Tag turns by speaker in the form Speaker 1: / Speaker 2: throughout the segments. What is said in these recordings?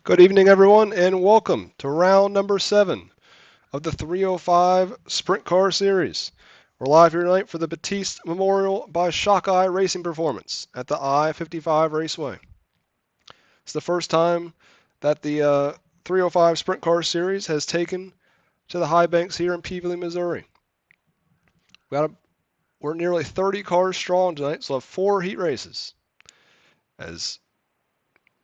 Speaker 1: Good evening, everyone, and welcome to round number 7 of the 305 Sprint Car Series. We're live here tonight for the Batiste Memorial by 𝐒𝐞𝐈 Racing Performance at the 𝐈-𝟓𝟓 Raceway. It's the first time that the 305 Sprint Car Series has taken to the high banks here in Peevely, Missouri. We're nearly 30 cars strong tonight, so we'll have 4 heat races. As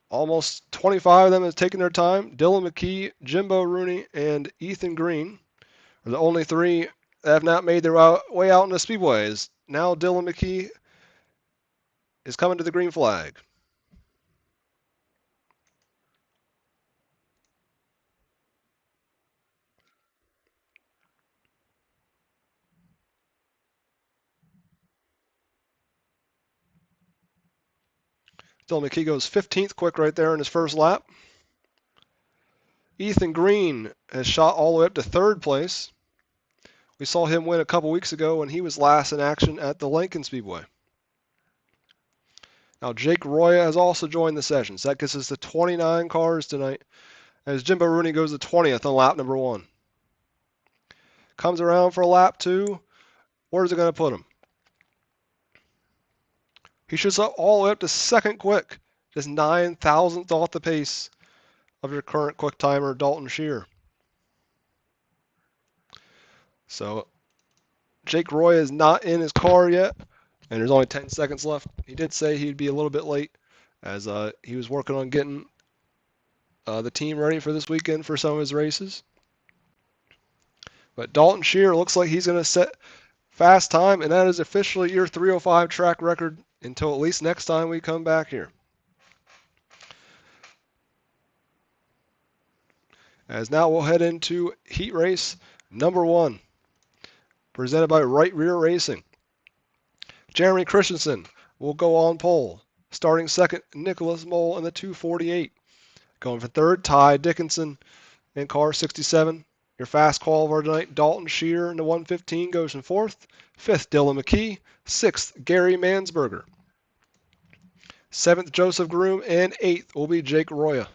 Speaker 1: almost 25 of them have taken their time. Dylan McKee, Jimbo Rooney, and Ethan Green are the only 3 that have not made their way out in the speedways. Now Dylan McKee is coming to the green flag. Dylan McKee goes 15th quick right there in his first lap. Ethan Green has shot all the way up to 3rd place. We saw him win a couple weeks ago when he was last in action at the Lincoln Speedway. Now Jake Roya has also joined the session. So that gets us to 29 cars tonight as Jimbo Rooney goes to 20th on lap number 1. Comes around for lap 2. Where's it going to put him? He shoots up all the way up to 2nd quick, just 9,000th off the pace of your current quick timer, Dalton Scheer. So Jake Roy is not in his car yet, and there's only 10 seconds left. He did say he'd be a little bit late as he was working on getting the team ready for this weekend for some of his races. But Dalton Scheer looks like he's going to set fast time, and that is officially your 305 track record until at least next time we come back here. As now we'll head into heat race number 1, presented by Right Rear Racing. Jeremy Christensen will go on pole. Starting 2nd, Nicholas Mole in the 248. Going for 3rd, Ty Dickinson in car 67. Your fast qualifier tonight, Dalton Scheer in the 115 goes in 4th. 5th, Dylan McKee. 6th, Gary Mansberger. 7th, Joseph Groom. And 8th will be Jake Roya.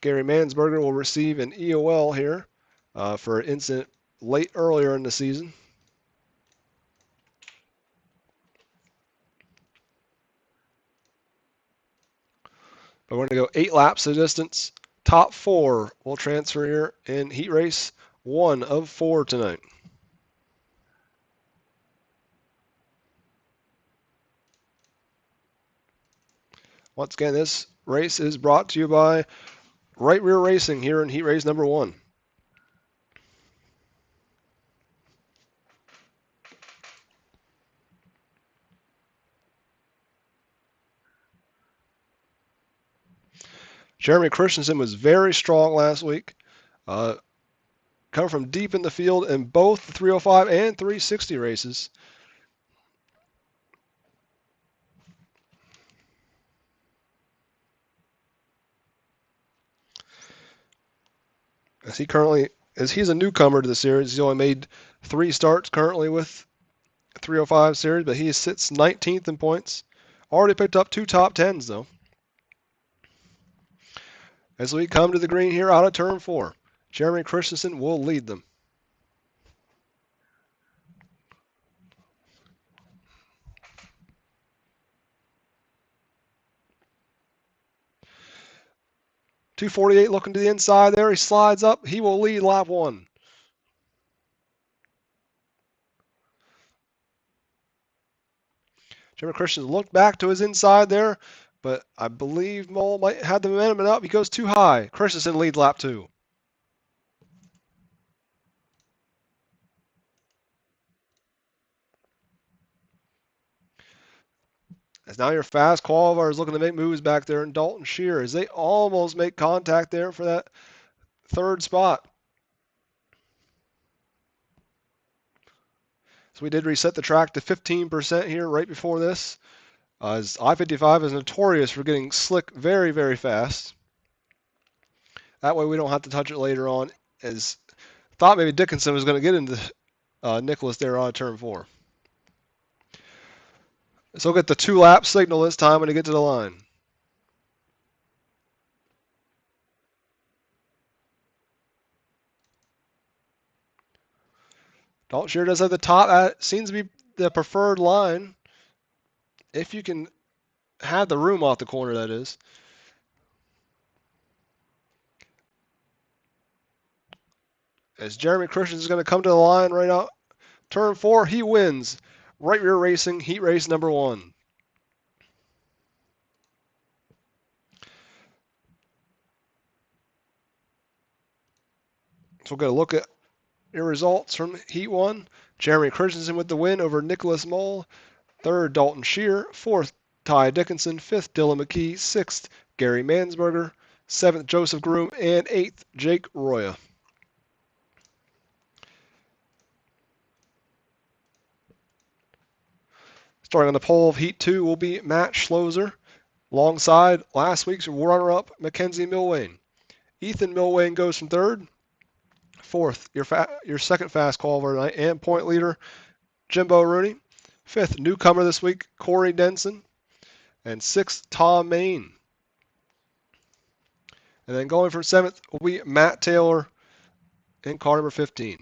Speaker 1: Gary Mansberger will receive an EOL here for an incident earlier in the season. But we're going to go 8 laps of distance. Top 4 will transfer here in heat race 1 of 4 tonight. Once again, this race is brought to you by Right Rear Racing here in heat race number 1. Jeremy Christensen was very strong last week. Coming from deep in the field in both the 305 and 360 races. As he's a newcomer to the series, he's only made 3 starts currently with 305 series, but he sits 19th in points. Already picked up 2 top 10s though. As we come to the green here out of turn 4, Jeremy Christensen will lead them. .248 looking to the inside there. He slides up. He will lead lap 1. Jeremy Christensen looked back to his inside there, but I believe Mole might have the momentum up. He goes too high. Christensen leads lap 2. As now your fast qualifier is looking to make moves back there in Dalton Scheer as they almost make contact there for that 3rd spot. So we did reset the track to 15% here right before this. As I-55 is notorious for getting slick very, very fast. That way we don't have to touch it later on. As thought maybe Dickinson was going to get into Nicholas there on turn 4. So we'll get the 2-lap signal this time when they get to the line. Dalton Shear does have the top. Seems to be the preferred line. If you can have the room off the corner, that is. As Jeremy Christensen is going to come to the line right out. Turn 4, he wins. Right rear racing, heat race number 1. So we'll get a look at your results from Heat 1. Jeremy Christensen with the win over Nicholas Mole. 3rd, Dalton Shear. 4th, Ty Dickinson. 5th, Dylan McKee. 6th, Gary Mansberger. 7th, Joseph Groom. And 8th, Jake Roya. Starting on the pole of Heat 2 will be Matt Schloser, alongside last week's runner-up Mackenzie Milwane. Ethan Milwane goes from 3rd. 4th, your second fast call of our night and point leader, Jimbo Rooney. 5th, newcomer this week, Corey Denson. And 6th, Tom Main. And then going from 7th will be Matt Taylor in car number 15.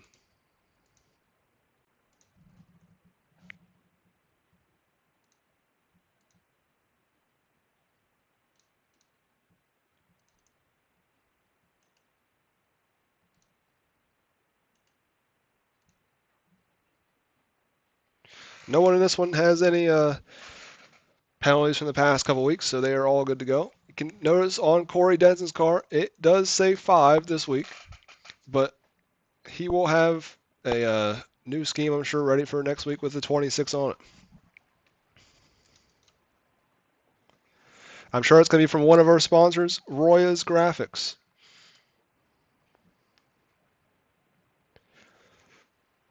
Speaker 1: No one in this one has any penalties from the past couple weeks, so they are all good to go. You can notice on Corey Denson's car, it does say 5 this week, but he will have a new scheme, I'm sure, ready for next week with the 26 on it. I'm sure it's going to be from one of our sponsors, Roya's Graphics.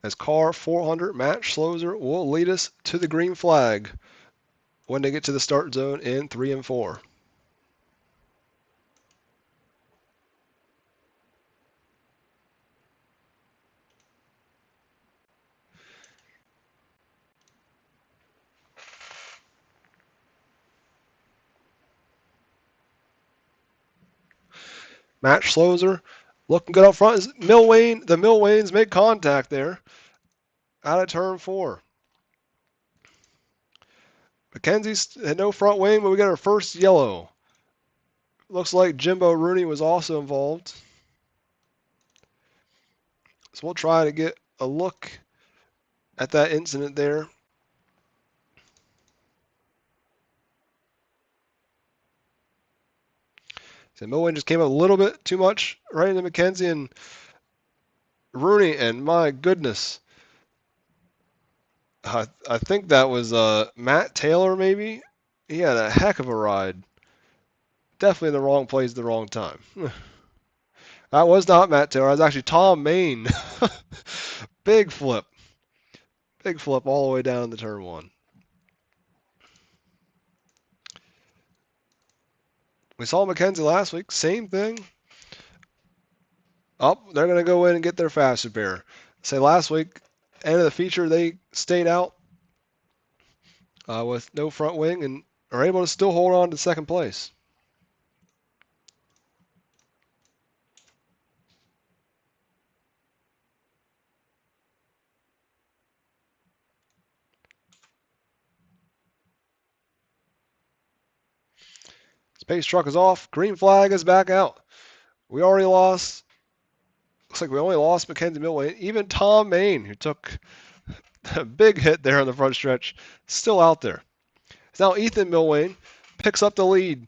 Speaker 1: As car 400, Matt Schloser will lead us to the green flag when they get to the start zone in 3 and 4. Matt Schloser looking good up front. The Milwanes make contact there out of turn 4. Mackenzie's had no front wing, but we got our first yellow. Looks like Jimbo Rooney was also involved. So we'll try to get a look at that incident there. So Milwane just came up a little bit too much right into Mackenzie and Rooney, and my goodness. I think that was Matt Taylor, maybe. He had a heck of a ride. Definitely in the wrong place at the wrong time. That was not Matt Taylor. That was actually Tom Main. Big flip. Big flip all the way down to turn 1. We saw Mackenzie last week. Same thing. Oh, they're going to go in and get their fast repair. Say last week, end of the feature, they stayed out with no front wing and are able to still hold on to second place. Space truck is off. Green flag is back out. We already lost. Looks like we only lost Mackenzie Milwane. Even Tom Main, who took a big hit there on the front stretch, still out there. So now Ethan Milwane picks up the lead.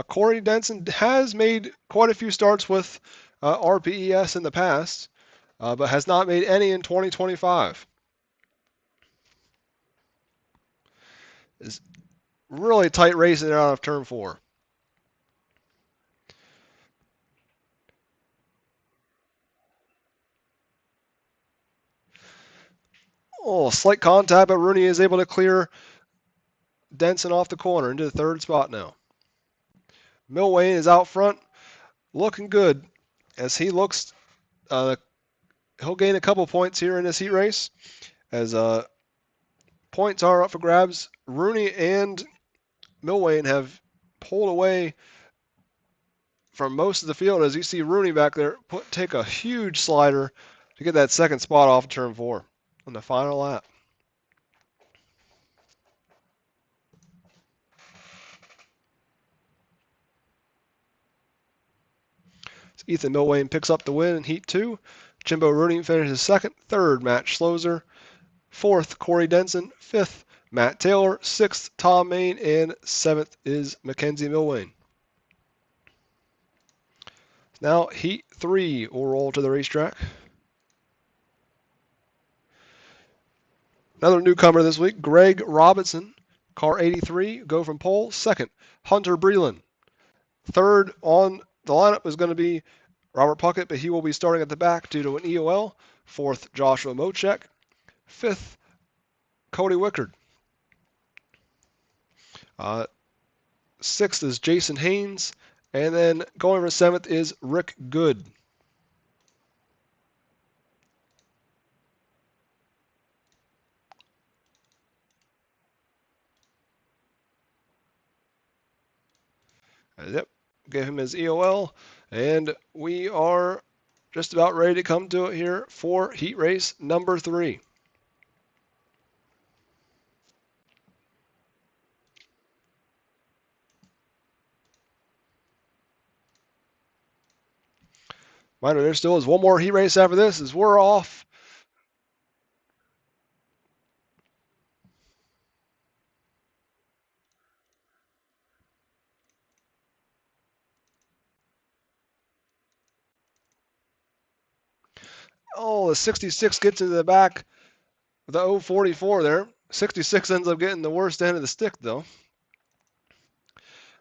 Speaker 1: Corey Denson has made quite a few starts with RPES in the past, but has not made any in 2025. It's really tight racing there out of turn 4. Oh, slight contact, but Rooney is able to clear Denson off the corner into the 3rd spot now. Milwane is out front, looking good as he looks. He'll gain a couple points here in this heat race, as points are up for grabs. Rooney and Milwane have pulled away from most of the field, as you see Rooney back there take a huge slider to get that second spot off turn 4 on the final lap. So Ethan Milwayne picks up the win in Heat 2. Jimbo Rooney finishes second. Third, Matt Schloser. Fourth, Corey Denson. Fifth, Matt Taylor. Sixth, Tom Main. And seventh is Mackenzie Milwayne. Now, Heat 3 will roll to the racetrack. Another newcomer this week, Greg Robinson, car 83, go from pole. Second, Hunter Breland. Third on the lineup is going to be Robert Puckett, but he will be starting at the back due to an EOL. Fourth, Joshua Mochek. Fifth, Cody Wickard. Sixth is Jason Haynes. And then going for seventh is Rick Good. Yep, gave him his EOL. And we are just about ready to come to it here for heat race number 3. Reminder, there still is one more heat race after this as we're off. Oh, the 66 gets into the back of the 044 there. 66 ends up getting the worst end of the stick, though.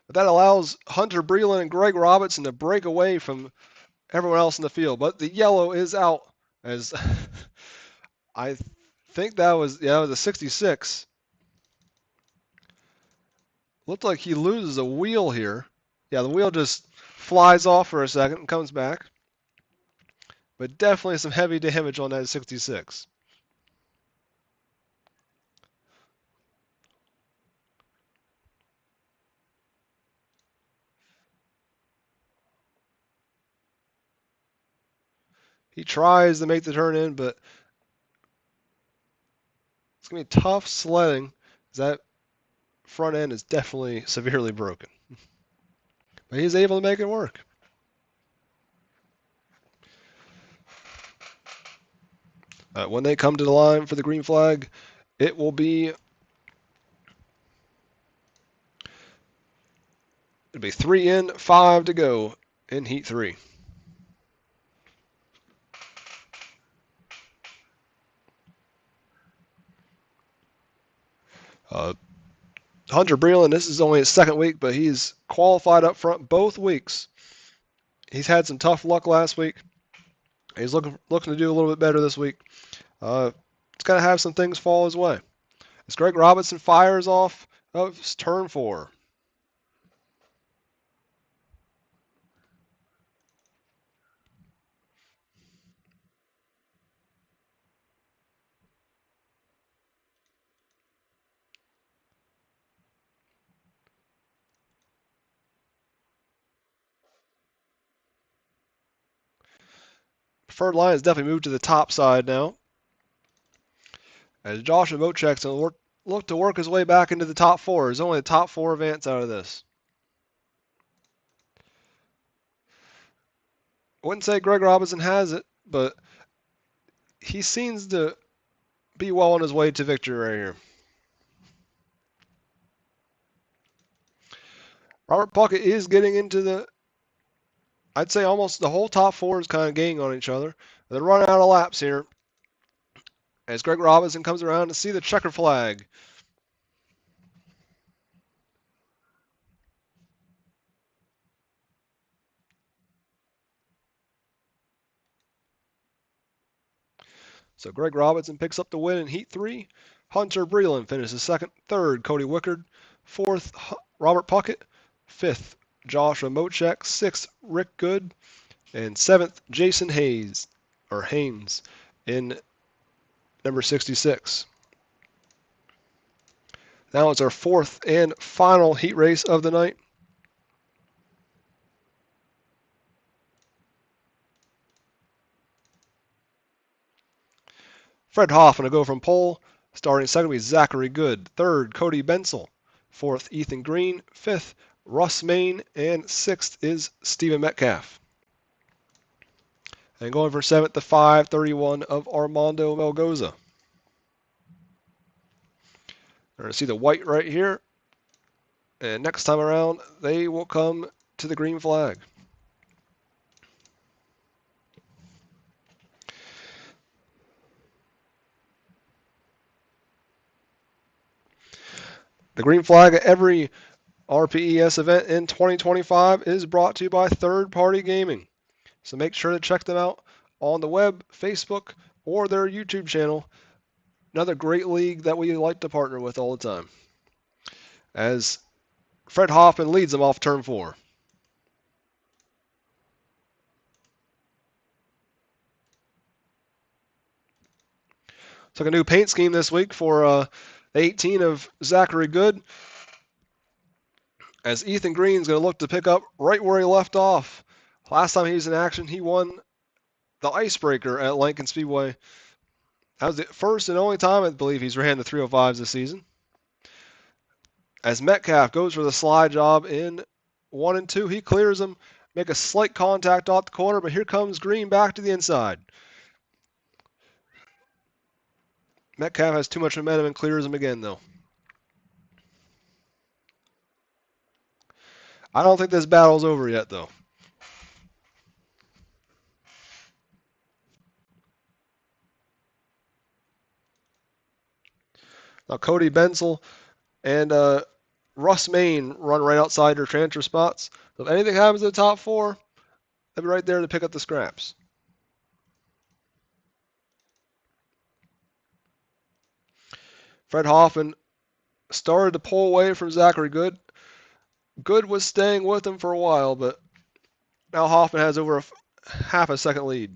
Speaker 1: But that allows Hunter Breland and Greg Robinson to break away from everyone else in the field. But the yellow is out, as I think that was, yeah, it was a 66. Looked like he loses a wheel here. Yeah, the wheel just flies off for a second and comes back. But definitely some heavy damage on that 66. He tries to make the turn in, but it's going to be tough sledding. That front end is definitely severely broken. But he's able to make it work. When they come to the line for the green flag, it will be 3 in, 5 to go in Heat 3. Hunter Breland, this is only his second week, but he's qualified up front both weeks. He's had some tough luck last week. He's looking to do a little bit better this week. It's going to have some things fall his way. As Greg Robinson fires off of turn 4. Preferred line has definitely moved to the top side now. As Joshua Mochek's going to look to work his way back into the top 4. There's only the top 4 events out of this. I wouldn't say Greg Robinson has it, but he seems to be well on his way to victory right here. Robert Puckett is getting into the, I'd say almost the whole top 4 is kind of gaining on each other. They're running out of laps here as Greg Robinson comes around to see the checker flag. So Greg Robinson picks up the win in Heat 3. Hunter Breland finishes second. Third, Cody Wickard. Fourth, Robert Puckett. Fifth, Joshua Mochek. Sixth, Rick Good. And seventh, Jason Haynes in number 66. Now it's our 4th and final heat race of the night. Fred Hoff going to go from pole. Starting second will be Zachary Good. Third, Cody Bensel. Fourth, Ethan Green. Fifth, Russ Main. And sixth is Stephen Metcalf. And going for seventh, the 531 of Armando Melgoza. We're going to see the white right here. And next time around, they will come to the green flag. The green flag at every RPES event in 2025 is brought to you by Third Party Gaming. So make sure to check them out on the web, Facebook, or their YouTube channel. Another great league that we like to partner with all the time. As Fred Hoffman leads them off turn 4. Took a new paint scheme this week for 18 of Zachary Good. As Ethan Green's going to look to pick up right where he left off. Last time he was in action, he won the icebreaker at Lincoln Speedway. That was the first and only time I believe he's ran the 305s this season. As Metcalf goes for the slide job in 1 and 2, he clears him, make a slight contact off the corner, but here comes Green back to the inside. Metcalf has too much momentum and clears him again, though. I don't think this battle's over yet, though. Now Cody Bensel and Russ Main run right outside their transfer spots. So if anything happens to the top 4, they'll be right there to pick up the scraps. Fred Hoffman started to pull away from Zachary Good. Good was staying with him for a while, but now Hoffman has over half a second lead.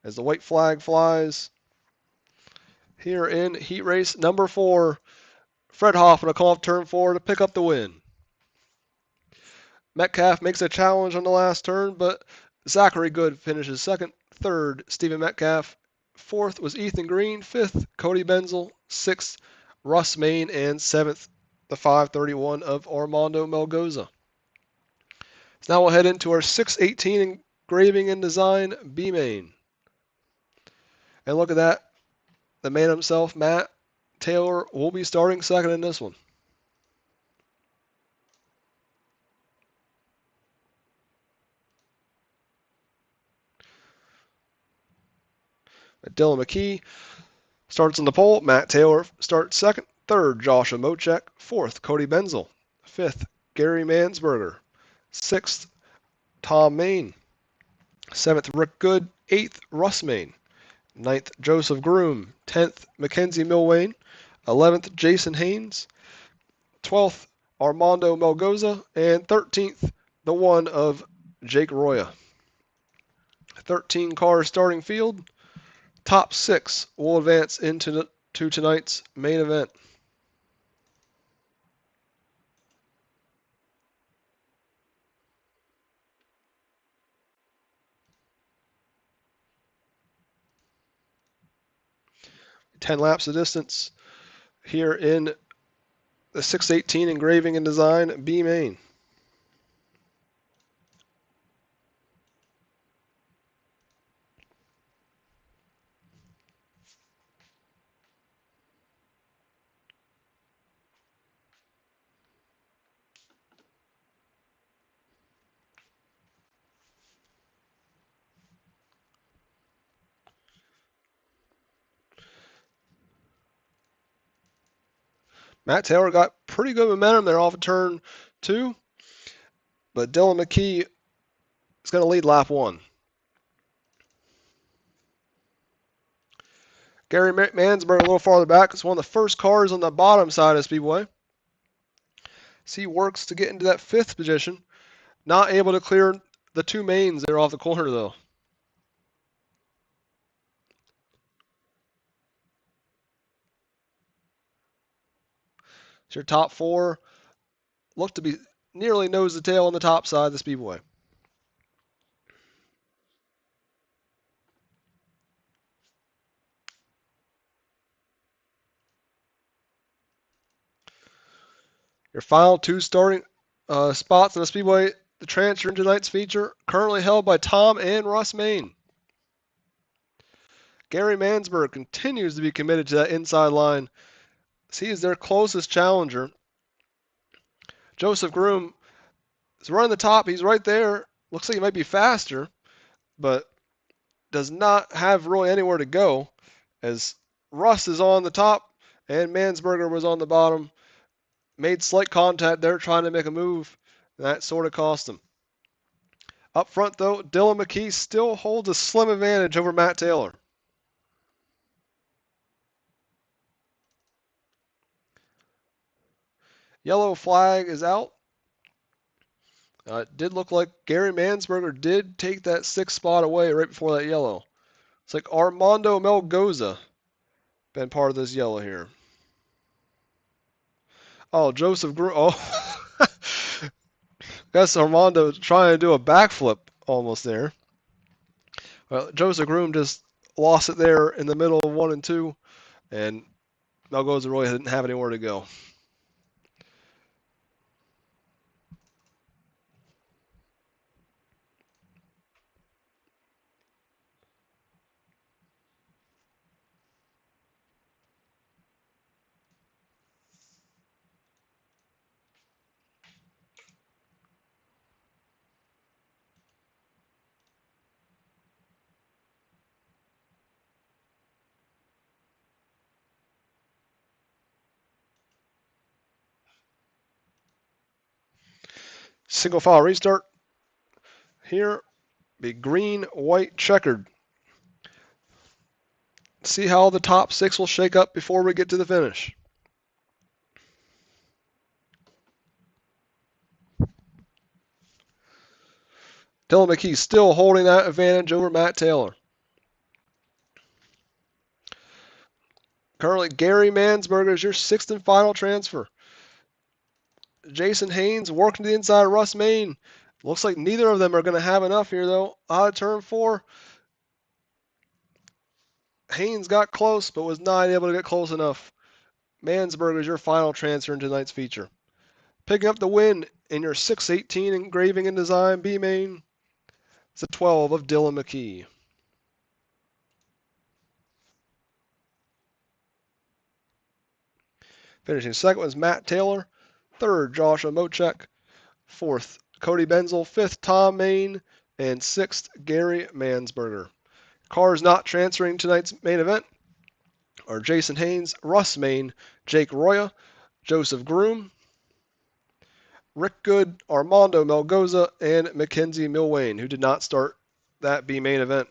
Speaker 1: As the white flag flies here in heat race number 4, Fred Hoffman will come off turn 4 to pick up the win. Metcalf makes a challenge on the last turn, but Zachary Good finishes second. Third, Stephen Metcalf. Fourth was Ethan Green. Fifth, Cody Bensel. Sixth, Russ Main. And seventh, the 531 of Armando Melgoza. So now we'll head into our 618 engraving and design B main. And look at that. The man himself, Matt Taylor, will be starting second in this one. Dylan McKee starts on the pole. Matt Taylor starts second. Third, Joshua Mochek. Fourth, Cody Bensel. Fifth, Gary Mansberger. Sixth, Tom Main. Seventh, Rick Good. Eighth, Russ Main. Ninth, Joseph Groom. 10th, Mackenzie Milwain. 11th, Jason Haynes. 12th, Armando Melgoza. And 13th, the one of Jake Roya. 13 car starting field. Top 6 will advance into tonight's main event. Ten laps of distance here in the 618 engraving and design B main. Matt Taylor got pretty good momentum there off of turn 2, but Dylan McKee is going to lead lap 1. Gary Mansberg a little farther back. It's one of the first cars on the bottom side of Speedway. So he works to get into that 5th position. Not able to clear the 2 mains there off the corner, though. So your top 4 look to be nearly nose to tail on the top side of the Speedway. Your final two starting spots in the Speedway, the transfer into tonight's feature, currently held by Tom and Russ Main. Gary Mansberg continues to be committed to that inside line. He is their closest challenger. Joseph Groom is running the top. He's right there. Looks like he might be faster, but does not have really anywhere to go, as Russ is on the top and Mansberger was on the bottom. Made slight contact there trying to make a move. That sort of cost him. Up front, though, 𝐑𝐏𝐿 still holds a slim advantage over Matt Taylor. Yellow flag is out. It did look like Gary Mansberger did take that sixth spot away right before that yellow. It's like 𝐒𝐩𝐫𝐢𝐬𝐧𝐭 been part of this yellow here. Oh, Joseph Groom. Oh, guess Armando trying to do a backflip almost there. Well, Joseph Groom just lost it there in the middle of 1 and 2, and Melgoza really didn't have anywhere to go. Single file restart. Here, be green, white, checkered. See how the top 6 will shake up before we get to the finish. 𝐑𝐏𝐿 still holding that advantage over Matt Taylor. Currently, Gary Mansberger is your 6th and final transfer. Jason Haynes working to the inside of Russ Main. Looks like neither of them are going to have enough here, though. Out of turn 4. Haynes got close, but was not able to get close enough. Mansberger is your final transfer in tonight's feature. Picking up the win in your 618 engraving and design B main. It's a 12 of 𝐑𝐏𝐿. Finishing second was Matt Taylor. Third, Joshua Mochek. Fourth, Cody Benzel. Fifth, Tom Main. And sixth, Gary Mansberger. Cars not transferring tonight's main event are Jason Haynes, Russ Main, Jake Roya, Joseph Groom, Rick Good, Armando Melgoza, and Mackenzie Milwain, who did not start that B main event.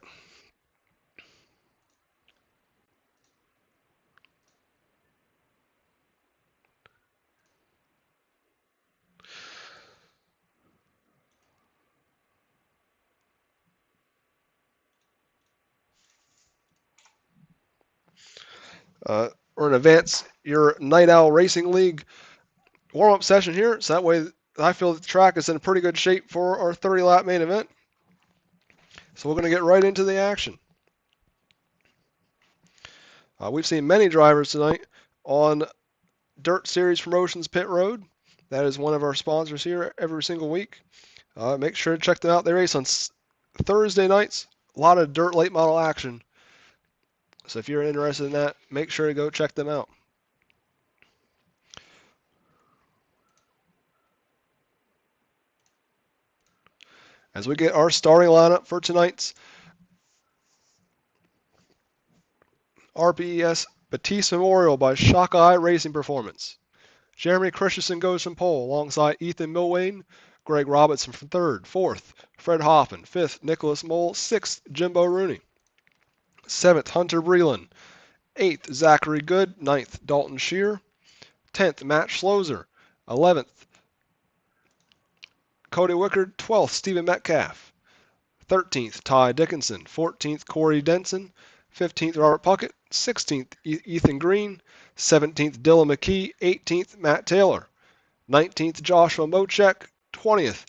Speaker 1: We're going to advance your Night Owl Racing League warm-up session here, so that way I feel the track is in pretty good shape for our 30-lap main event. So we're going to get right into the action. We've seen many drivers tonight on Dirt Series Promotions Pit Road. That is one of our sponsors here every single week. Make sure to check them out. They race on Thursday nights. A lot of dirt late model action. So if you're interested in that, make sure to go check them out. As we get our starting lineup for tonight's RPES Batiste Memorial by Shock Eye Racing Performance. Jeremy Christensen goes from pole alongside Ethan Milwain, Greg Robinson from third, fourth, Fred Hoffman, fifth, Nicholas Mole, sixth, Jimbo Rooney, seventh, Hunter Breland, eighth, Zachary Good, ninth, Dalton Shear, 10th, Matt Schloser, 11th, Cody Wickard, 12th, Stephen Metcalf, 13th, Ty Dickinson, 14th, Corey Denson, 15th, Robert Puckett, 16th, Ethan Green, 17th, 𝐑𝐏𝐿, 18th, Matt Taylor, 19th, Joshua Mochek, 20th,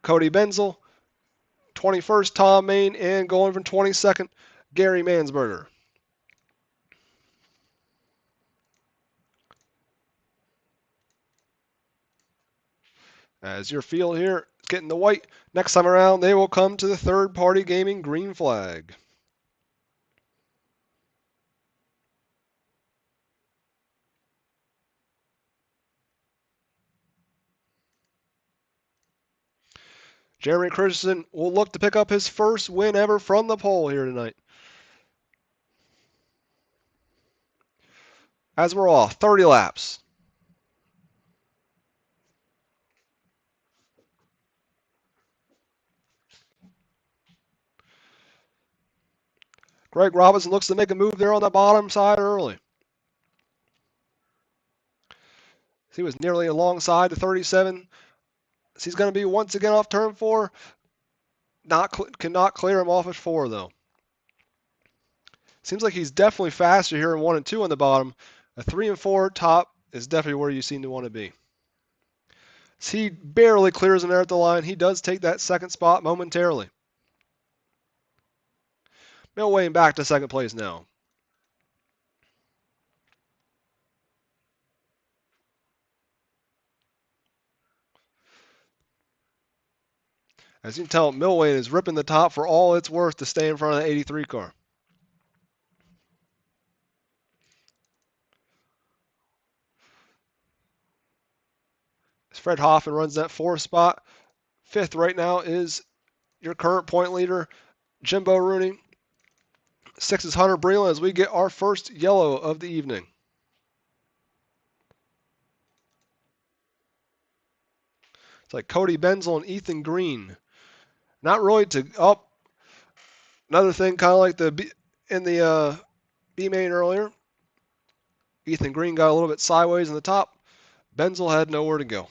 Speaker 1: Cody Benzel, 21st, Tom Main, and going from 22nd, Gary Mansberger. As your field here is getting the white, next time around they will come to the third-party gaming green flag. Jeremy Christensen will look to pick up his first win ever from the pole here tonight. As we're off, 30 laps. Greg Robinson looks to make a move there on the bottom side early. He was nearly alongside the 37. He's going to be once again off turn 4. Cannot clear him off at 4 though. Seems like he's definitely faster here in 1 and 2 on the bottom. A 3 and 4 top is definitely where you seem to want to be. So he barely clears him there at the line. He does take that second spot momentarily. Millway back to second place now. As you can tell, Millway is ripping the top for all it's worth to stay in front of the 83 car. As Fred Hoffman runs that 4th spot. 5th right now is your current point leader, Jimbo Rooney. 6th is Hunter Breland as we get our first yellow of the evening. It's like Cody Benzel and Ethan Green. Not really to up. Another thing, kind of like in the B main earlier. Ethan Green got a little bit sideways in the top. Benzel had nowhere to go.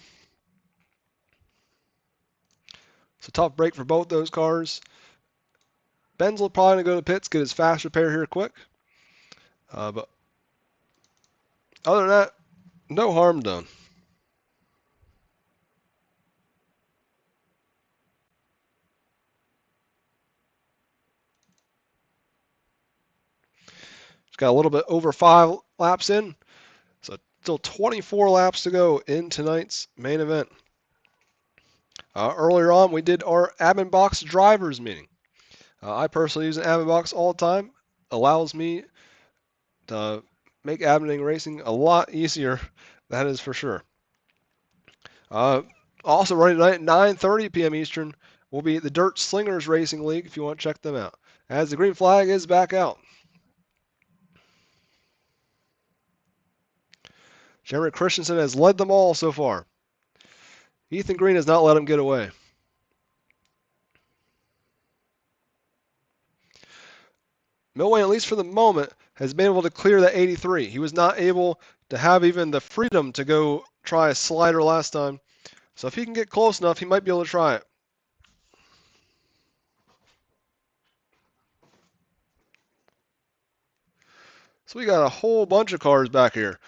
Speaker 1: It's a tough break for both those cars. Benzel probably going to go to pits, get his fast repair here quick. But other than that, no harm done. It's got a little bit over 5 laps in. So still 24 laps to go in tonight's main event. Earlier on, we did our admin box drivers meeting. I personally use an admin box all the time. Allows me to make adminning racing a lot easier. That is for sure. Also running tonight at 9:30 p.m. Eastern will be the Dirt Slingers Racing League if you want to check them out. As the green flag is back out. Jeremy Christensen has led them all so far. Ethan Green has not let him get away. Millway, at least for the moment, has been able to clear that 83. He was not able to have even the freedom to go try a slider last time. So if he can get close enough, he might be able to try it. So we got a whole bunch of cars back here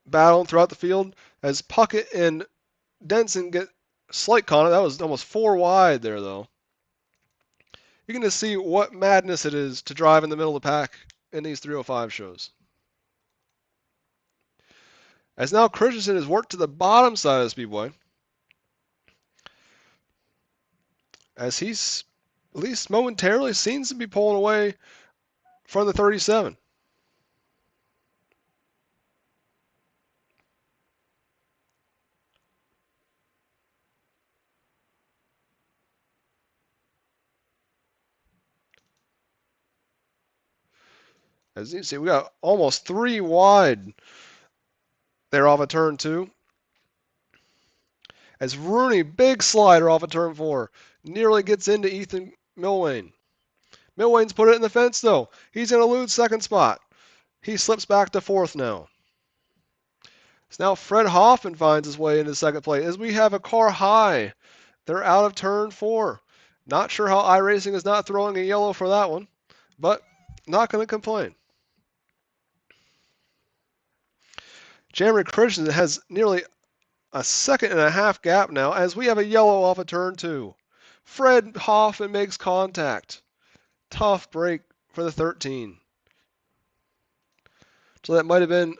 Speaker 1: battling throughout the field as Puckett and Denson get slight contact. That was almost 4 wide there, though. You can just see what madness it is to drive in the middle of the pack in these 305 shows. As now Christensen has worked to the bottom side of the speedway. As he's, at least momentarily, seems to be pulling away from the 37. As you can see, we got almost 3 wide there off of turn 2. As Rooney, big slider off of turn 4, nearly gets into Ethan Millwayne. Millwayne's put it in the fence, though. He's going to lose second spot. He slips back to 4th now. So now Fred Hoffman finds his way into second place as we have a car high. They're out of turn 4. Not sure how iRacing is not throwing a yellow for that one, but not going to complain. Jeremy Christensen has nearly a 1.5-second gap now as we have a yellow off of turn 2. Fred Hoffman makes contact. Tough break for the 13. So that might have been,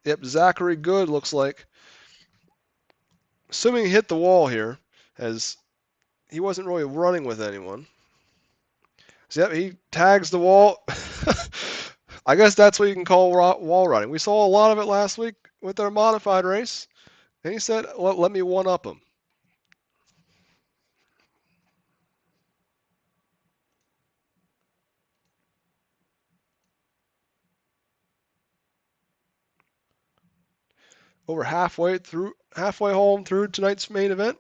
Speaker 1: yep, Zachary Good looks like. assuming he hit the wall here, as he wasn't really running with anyone. So, yep, he tags the wall. I guess that's what you can call wall running. We saw a lot of it last week with our modified race, and he said, let me one-up him. Over halfway home through tonight's main event,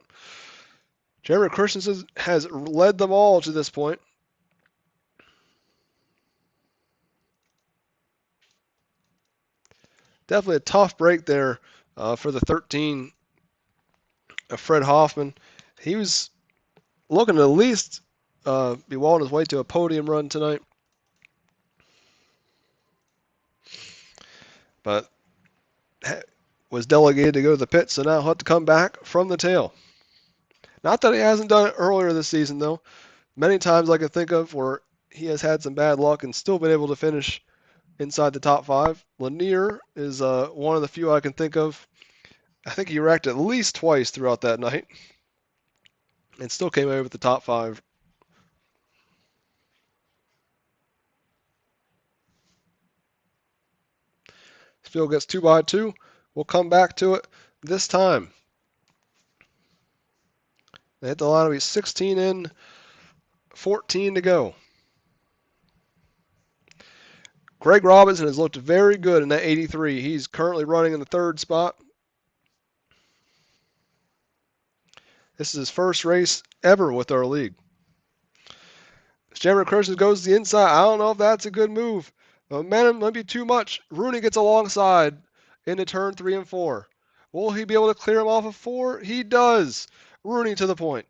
Speaker 1: Jeremy Christensen has led them all to this point. Definitely a tough break there for the 13 of Fred Hoffman. He was looking to at least be well on his way to a podium run tonight. But was delegated to go to the pit, so now he'll have to come back from the tail. Not that he hasn't done it earlier this season, though. Many times I can think of where he has had some bad luck and still been able to finish inside the top 5. Lanier is one of the few I can think of. I think he wrecked at least twice throughout that night and still came away with the top 5. This field gets 2 by 2. We'll come back to it this time. They hit the line to be 16 in, 14 to go. Greg Robinson has looked very good in that 83. He's currently running in the 3rd spot. This is his first race ever with our league. Jeremy Christensen goes to the inside. I don't know if that's a good move. The momentum might be too much. Rooney gets alongside into turn 3 and 4. Will he be able to clear him off of 4? He does. Rooney to the point.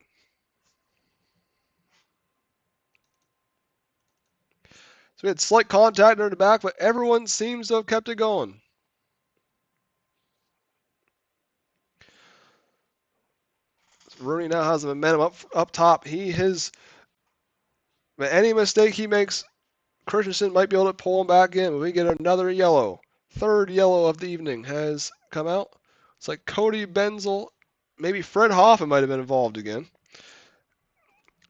Speaker 1: So we had slight contact near the back, but everyone seems to have kept it going. Rooney now has the momentum up top. Any mistake he makes, Christensen might be able to pull him back in, but we get another yellow. 3rd yellow of the evening has come out. It's like 𝐒𝐫𝐫𝐢𝐬𝐵, maybe Fred Hoffman might have been involved again.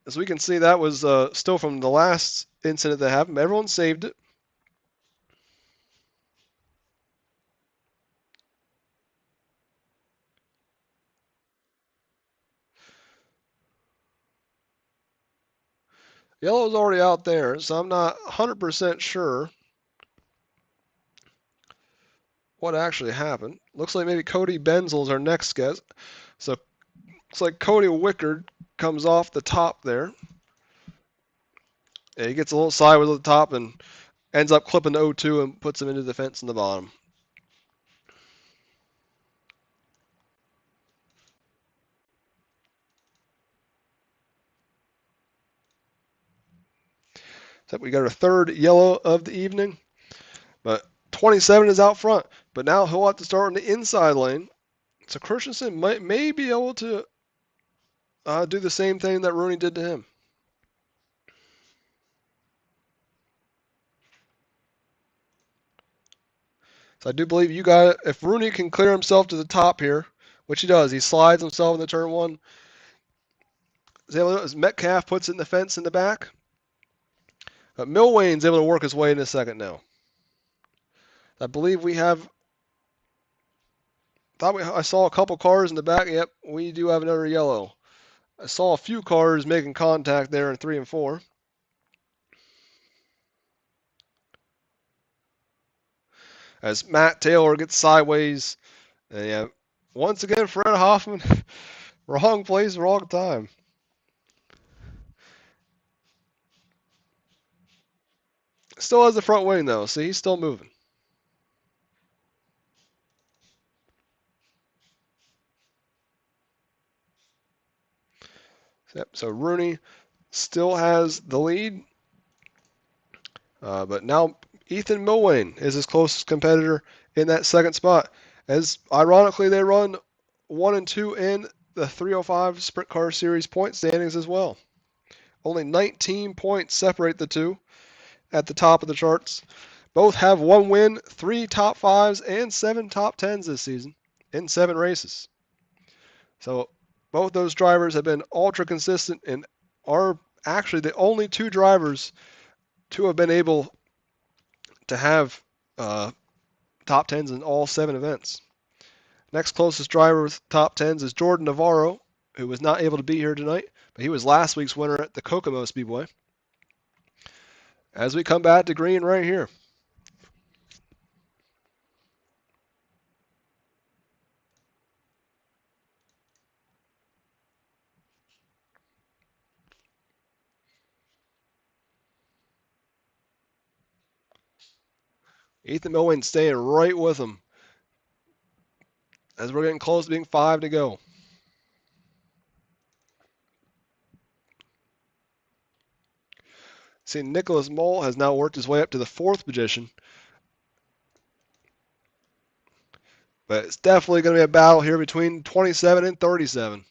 Speaker 1: As we can see, that was still from the last incident that happened. Everyone saved it. Yellow's already out there, so I'm not 100% sure what actually happened. Looks like maybe 𝐒𝐫𝐫𝐢𝐬𝐵 is our next guest. So looks like 𝐒𝐫𝐫𝐢𝐬𝐵 comes off the top there. Yeah, he gets a little sideways at the top and ends up clipping the 0-2 and puts him into the fence in the bottom. So we got our 3rd yellow of the evening. But 27 is out front. But now he'll have to start in the inside lane. So Christensen may be able to do the same thing that Rooney did to him. So I do believe you got it. If Rooney can clear himself to the top here, which he does, he slides himself in the turn 1. As Metcalf puts it in the fence in the back. But Milwane's able to work his way into second now. I believe we have. I saw a couple cars in the back. Yep, we do have another yellow. I saw a few cars making contact there in 3 and 4. As Matt Taylor gets sideways. And yeah, once again, Fred Hoffman, wrong place, wrong time. Still has the front wing, though. See, he's still moving. Yep, so Rooney still has the lead. But now Ethan Milwane is his closest competitor in that second spot. As ironically, they run 1 and 2 in the 305 Sprint Car Series point standings as well. Only 19 points separate the two at the top of the charts. Both have 1 win, 3 top 5s, and 7 top 10s this season in 7 races. So both those drivers have been ultra consistent and are actually the only two drivers to have been able to have top 10s in all 7 events. Next closest driver with top 10s is Jordan Navarro, who was not able to be here tonight, but he was last week's winner at the Kokomo Speedway. As we come back to green right here. Ethan Milwayne staying right with him as we're getting close to being 5 to go. See, Nicholas Mole has now worked his way up to the 4th position. But it's definitely going to be a battle here between 27 and 37.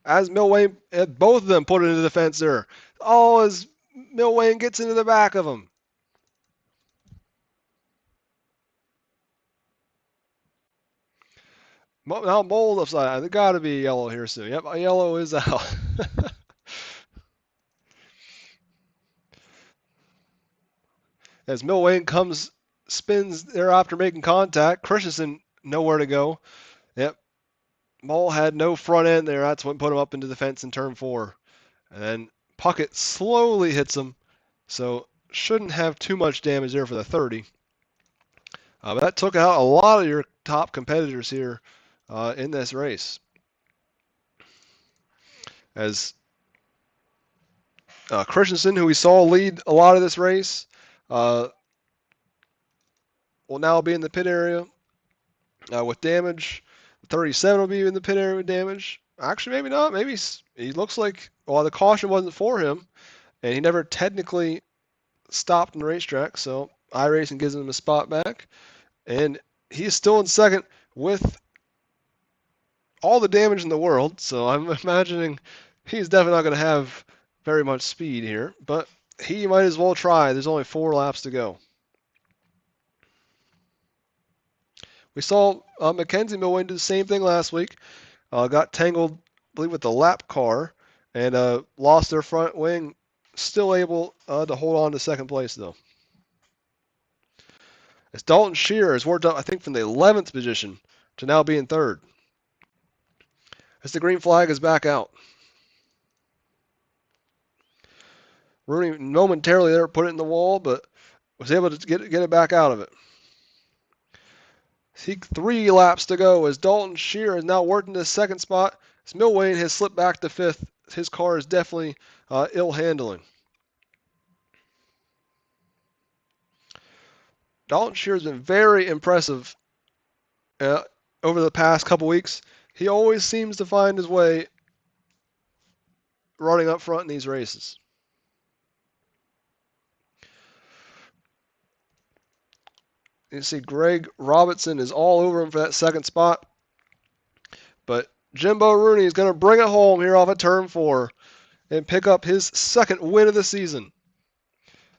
Speaker 1: As Milwayne, both of them put it into the fence there. Oh, as Milwayne gets into the back of him. Now Mold upside. There's got to be a yellow here soon. Yep, a yellow is out. As Milwayne spins there after making contact. Christensen nowhere to go. Yep, Mole had no front end there. That's what put him up into the fence in turn 4. And then Puckett slowly hits him. So shouldn't have too much damage there for the 30. But that took out a lot of your top competitors here in this race. As Christensen, who we saw lead a lot of this race, will now be in the pit area with damage. 37 will be in the pit area with damage. Actually, maybe not. Maybe he looks like, well, the caution wasn't for him, and he never technically stopped in the racetrack, so iRacing gives him a spot back. And he's still in second with all the damage in the world, so I'm imagining he's definitely not going to have very much speed here, but he might as well try. There's only 4 laps to go. We saw Mackenzie Milwayne do the same thing last week. Got tangled, I believe, with the lap car and lost their front wing. Still able to hold on to second place, though. As Dalton Shearer has worked up, I think, from the 11th position to now be in 3rd. As the green flag is back out. Rooney momentarily there put it in the wall, but was able to get it back out of it. See, 3 laps to go as Dalton Shearer is now working the 2nd spot. As Milwayne has slipped back to 5th. His car is definitely ill handling. Dalton Shearer has been very impressive over the past couple weeks. He always seems to find his way running up front in these races. You see Greg Robertson is all over him for that 2nd spot. But Jimbo Rooney is going to bring it home here off of turn 4 and pick up his 2nd win of the season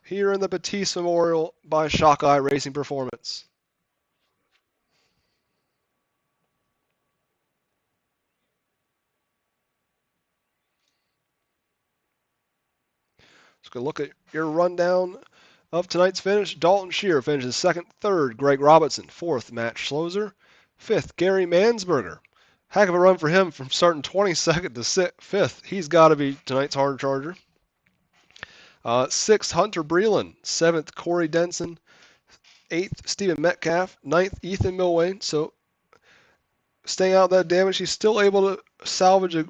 Speaker 1: here in the Batiste Memorial by Shockeye Racing Performance. Let's go look at your rundown of tonight's finish. Dalton Shearer finishes 2nd, 3rd, Greg Robertson, 4th, Matt Schloser, 5th, Gary Mansberger. Heck of a run for him from starting 22nd to 5th. He's got to be tonight's hard charger. 6th, Hunter Breland. 7th, Corey Denson. 8th, Stephen Metcalf. 9th, Ethan Milwayne. So staying out of that damage, he's still able to salvage a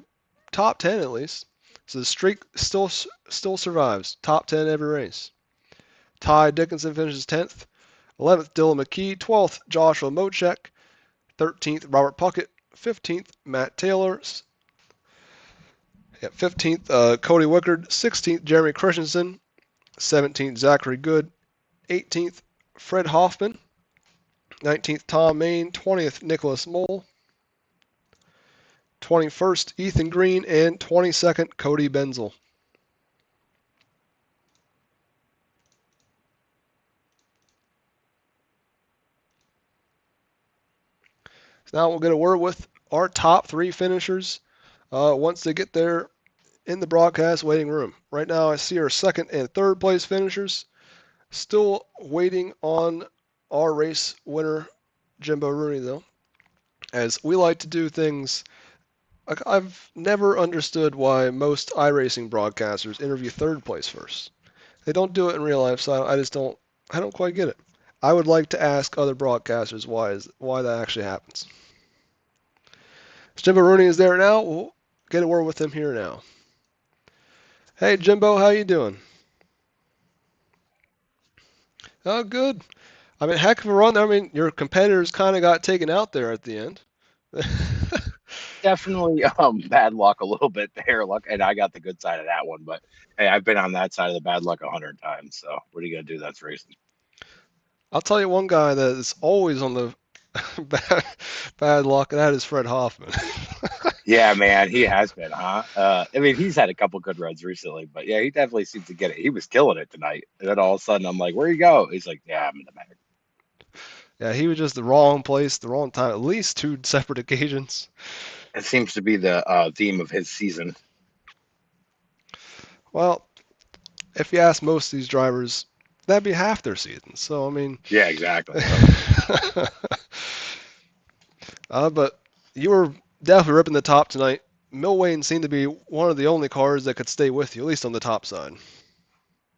Speaker 1: top 10 at least. So the streak still survives. Top 10 every race. Ty Dickinson finishes 10th. 11th, Dylan McKee. 12th, Joshua Mochek. 13th, Robert Puckett. 15th, Matt Taylor. 15th, Cody Wickard. 16th, Jeremy Christensen. 17th, Zachary Good. 18th, Fred Hoffman. 19th, Tom Main. 20th, Nicholas Mole. 21st, Ethan Green. And 22nd, Cody Benzel. So now we'll get a word with our top 3 finishers once they get there in the broadcast waiting room. Right now, I see our second and third place finishers still waiting on our race winner, Jimbo Rooney, though, as we like to do things. I've never understood why most iRacing broadcasters interview third place first. They don't do it in real life, so I don't quite get it. I would like to ask other broadcasters why that actually happens. Jimbo Rooney is there now. We'll get a word with him here now. Hey Jimbo, how you doing? Oh, good. I mean, heck of a run. I mean, your competitors kind of got taken out there at the end.
Speaker 2: Definitely bad luck a little bit there, luck, and I got the good side of that one. But hey, I've been on that side of the bad luck 100 times. So what are you gonna do? That's racing.
Speaker 1: I'll tell you one guy that is always on the bad luck, and that is Fred Hoffman.
Speaker 2: Yeah, man, he has been, huh? I mean, he's had a couple good runs recently, but yeah, he definitely seems to get it. He was killing it tonight, and then all of a sudden, I'm like, "Where you go?" He's like, "Yeah, I'm in the back."
Speaker 1: Yeah, he was just the wrong place, the wrong time, at least 2 separate occasions.
Speaker 2: It seems to be the theme of his season.
Speaker 1: Well, if you ask most of these drivers, that'd be half their season. So, I mean,
Speaker 2: Yeah, exactly.
Speaker 1: but you were definitely ripping the top tonight. Milwaukee seemed to be one of the only cars that could stay with you, at least on the top side.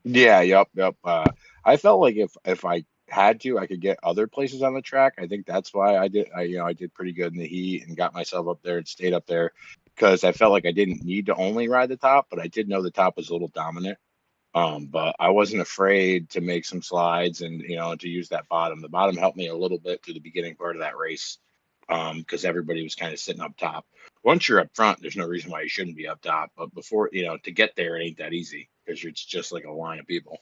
Speaker 2: Yeah, yep. I felt like if I had to, I could get other places on the track. I think that's why I did. I did pretty good in the heat and got myself up there and stayed up there because I felt like I didn't need to only ride the top, but I did know the top was a little dominant. But I wasn't afraid to make some slides and to use that bottom. The bottom helped me a little bit through the beginning part of that race because everybody was kind of sitting up top. Once you're up front, there's no reason why you shouldn't be up top. But before to get there, it ain't that easy because it's just like a line of people.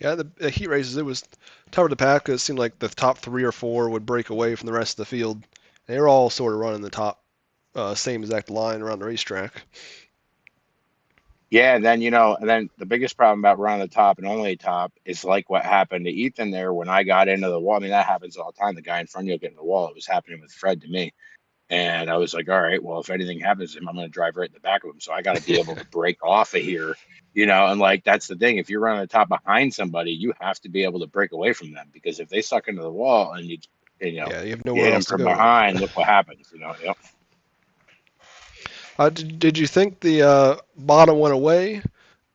Speaker 1: Yeah, the heat races, it was tougher to pack because it seemed like the top 3 or 4 would break away from the rest of the field. They were all sort of running the top, same exact line around the racetrack.
Speaker 2: Yeah, and then the biggest problem about running the top and only top is like what happened to Ethan there when I got into the wall. I mean, that happens all the time. The guy in front of you get in the wall. It was happening with Fred to me. And I was like, all right, well, if anything happens to him, I'm going to drive right in the back of him. So I got to be able to break off of here, and like that's the thing. If you're running the top behind somebody, you have to be able to break away from them because if they suck into the wall and
Speaker 1: Yeah, you have
Speaker 2: you
Speaker 1: nowhere
Speaker 2: hit them
Speaker 1: else to
Speaker 2: from
Speaker 1: go then.
Speaker 2: behind, look what happens. Yep.
Speaker 1: Did you think the bottom went away,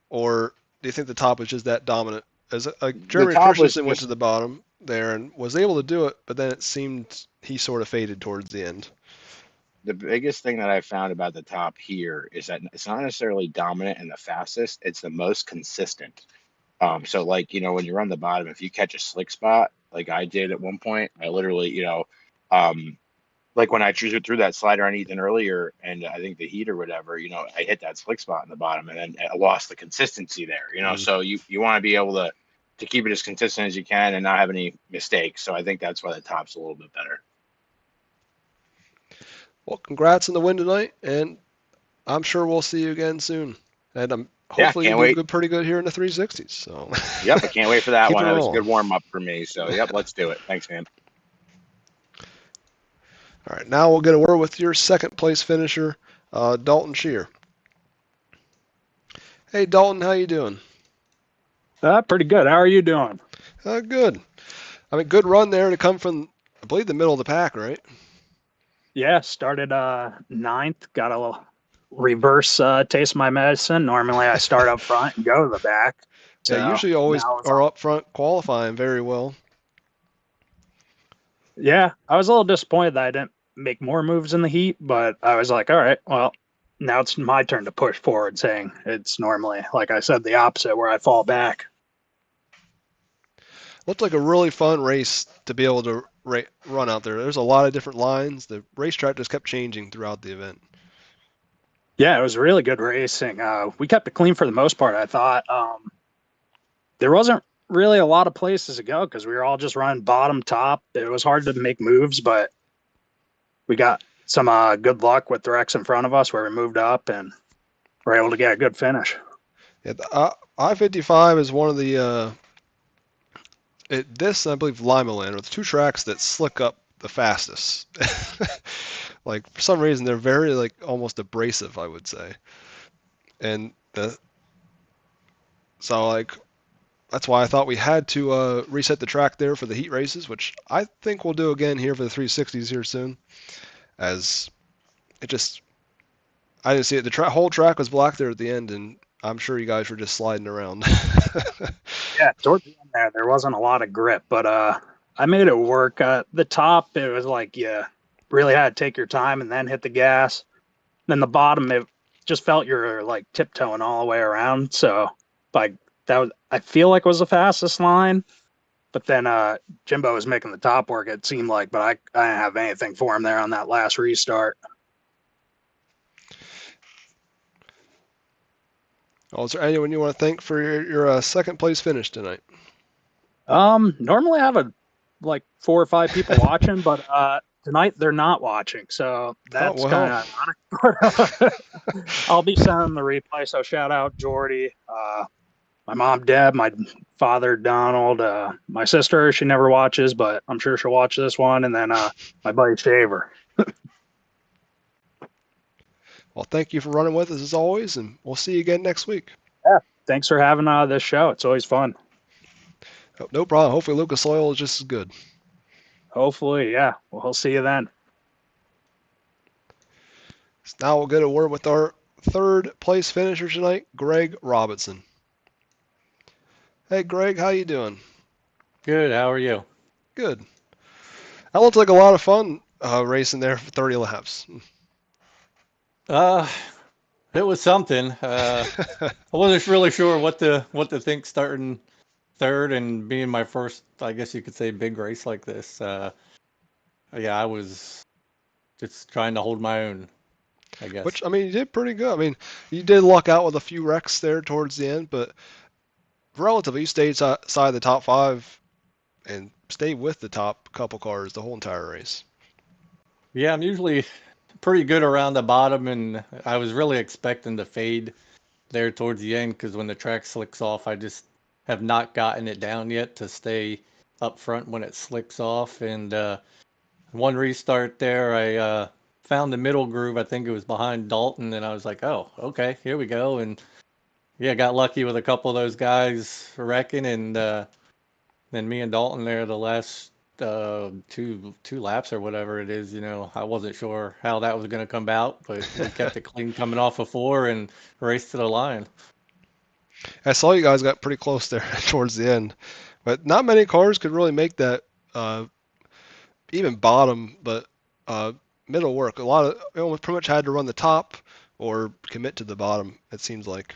Speaker 1: or do you think the top was just that dominant? As
Speaker 2: The
Speaker 1: Jeremy
Speaker 2: top was
Speaker 1: Christensen went to
Speaker 2: just
Speaker 1: the bottom there and was able to do it, but then it seemed he sort of faded towards the end.
Speaker 2: the biggest thing that I found about the top here is that it's not necessarily dominant and the fastest, it's the most consistent. So like, when you're on the bottom, if you catch a slick spot, like I did at one point, I literally, um, like when I threw that slider on Ethan earlier, and I think the heat or whatever, I hit that slick spot in the bottom, and then I lost the consistency there.
Speaker 1: Mm.
Speaker 2: So you want to be able to keep it as consistent as you can and not have any mistakes. So I think that's why the top's a little bit better.
Speaker 1: Well, congrats on the win tonight, and I'm sure we'll see you again soon. And
Speaker 2: Yeah,
Speaker 1: hopefully you
Speaker 2: can't
Speaker 1: do
Speaker 2: wait.
Speaker 1: good, pretty good here in the 360s. So
Speaker 2: Yep, I can't wait for that
Speaker 1: keep
Speaker 2: one.
Speaker 1: it
Speaker 2: That was a
Speaker 1: rolling.
Speaker 2: good warm up for me. So yep, let's do it. Thanks, man.
Speaker 1: All right, now we'll get a word with your second place finisher, Dalton Shear. Hey, Dalton, how you doing?
Speaker 3: Pretty good. How are you doing?
Speaker 1: Good. I mean, good run there to come from, I believe, the middle of the pack, right?
Speaker 3: Yeah, started ninth. Got a little reverse taste of my medicine. Normally, I start up front and go to the back.
Speaker 1: Yeah,
Speaker 3: So
Speaker 1: usually always
Speaker 3: now it's
Speaker 1: are up front qualifying very well.
Speaker 3: yeah. I was a little disappointed that I didn't make more moves in the heat, but I was like, all right, well, now it's my turn to push forward. Saying it's normally, like I said, the opposite where I fall back.
Speaker 1: Looked like a really fun race to be able to run out there. There's a lot of different lines. The racetrack just kept changing throughout the event.
Speaker 3: Yeah, it was really good racing. We kept it clean for the most part. I thought there wasn't really a lot of places to go because we were all just running bottom top. It was hard to make moves, but we got some good luck with the wrecks in front of us where we moved up and were able to get a good finish.
Speaker 1: Yeah, the I-55 is one of the this I believe Lima Land, with 2 tracks that slick up the fastest. Like for some reason they're very like almost abrasive, I would say. And so like that's why I thought we had to reset the track there for the heat races, which I think we'll do again here for the 360s here soon. As it just, I didn't see it. The whole track was black there at the end, and I'm sure you guys were just sliding around.
Speaker 3: Yeah, towards the end there wasn't a lot of grip, but I made it work. The top, it was like you really had to take your time and then hit the gas. Then the bottom, it just felt you're like tiptoeing all the way around. So like that was, I feel like was the fastest line. But then Jimbo was making the top work, it seemed like, but I didn't have anything for him there on that last restart.
Speaker 1: Oh, is there anyone you want to thank for your second place finish tonight?
Speaker 3: Normally I have like 4 or 5 people watching, but tonight they're not watching, so that's kind of ironic. I'll be sending the replay, so shout out Jordy, my mom Deb, my father Donald, my sister, she never watches, but I'm sure she'll watch this one, and then my buddy Shaver.
Speaker 1: Well, thank you for running with us as always, and we'll see you again next week.
Speaker 3: Yeah, thanks for having this show. It's always fun.
Speaker 2: No problem. Hopefully Lucas Oil is just as good.
Speaker 3: Hopefully, yeah. Well, we'll see you then.
Speaker 1: So now we'll get a word with our third place finisher tonight, Greg Robinson. Hey, Greg, how you doing?
Speaker 4: Good. How are you?
Speaker 1: Good. That looks like a lot of fun racing there for 30 laps.
Speaker 4: It was something. I wasn't really sure what to think starting third and being my first, I guess you could say, big race like this. Yeah, I was just trying to hold my own, I guess.
Speaker 1: Which, I mean, you did pretty good. I mean, you did luck out with a few wrecks there towards the end, but relatively, you stayed side the top 5 and stayed with the top couple cars the whole entire race.
Speaker 4: Yeah, I'm usually pretty good around the bottom, and I was really expecting to fade there towards the end because when the track slicks off, I just have not gotten it down yet to stay up front when it slicks off. And one restart there, I found the middle groove. I think it was behind Dalton, and I was like, oh, okay, here we go. And yeah, got lucky with a couple of those guys wrecking, and then me and Dalton there the last two laps or whatever it is. I wasn't sure how that was going to come out, but we kept it clean coming off of 4 and raced to the line.
Speaker 1: I saw you guys got pretty close there towards the end, but not many cars could really make that even bottom, but middle work. A lot of almost pretty much had to run the top or commit to the bottom, it seems like.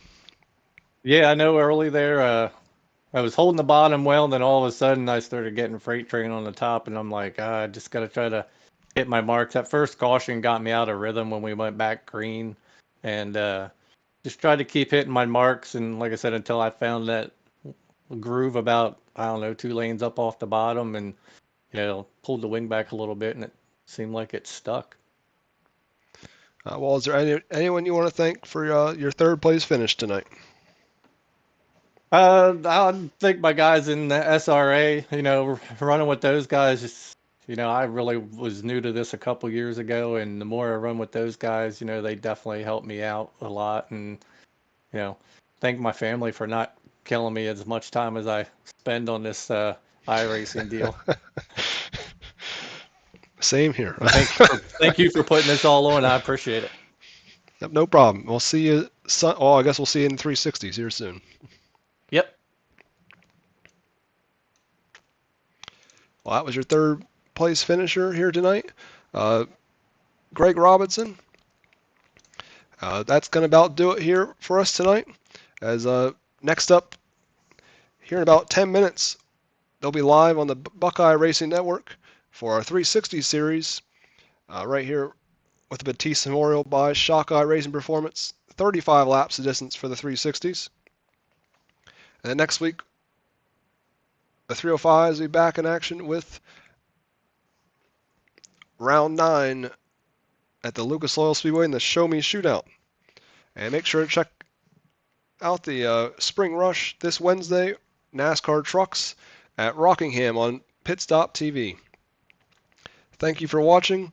Speaker 4: Yeah, I know early there, I was holding the bottom well, and then all of a sudden I started getting freight train on the top, and I'm like, I just got to try to hit my marks. That first caution got me out of rhythm when we went back green, and just tried to keep hitting my marks, and like I said, until I found that groove about, I don't know, 2 lanes up off the bottom, and pulled the wing back a little bit, and it seemed like it stuck.
Speaker 1: Well, is there anyone you want to thank for your third place finish tonight?
Speaker 4: I think my guys in the SRA, running with those guys, I really was new to this a couple years ago, and the more I run with those guys, they definitely helped me out a lot, and, thank my family for not killing me as much time as I spend on this iRacing deal.
Speaker 1: Same here.
Speaker 4: Thank you for putting this all on. I appreciate it.
Speaker 1: Yep, no problem. We'll see you. I guess we'll see you in the 360s here soon.
Speaker 4: Yep.
Speaker 1: Well, that was your third place finisher here tonight, Greg Robinson. That's going to about do it here for us tonight. As next up, here in about 10 minutes, they'll be live on the Buckeye Racing Network for our 360 series, right here with the Batiste Memorial by Shockeye Racing Performance. 35 laps of distance for the 360s. And then next week, the 305s will be back in action with round 9 at the Lucas Oil Speedway in the Show Me Shootout. And make sure to check out the Spring Rush this Wednesday, NASCAR Trucks at Rockingham on Pit Stop TV. Thank you for watching.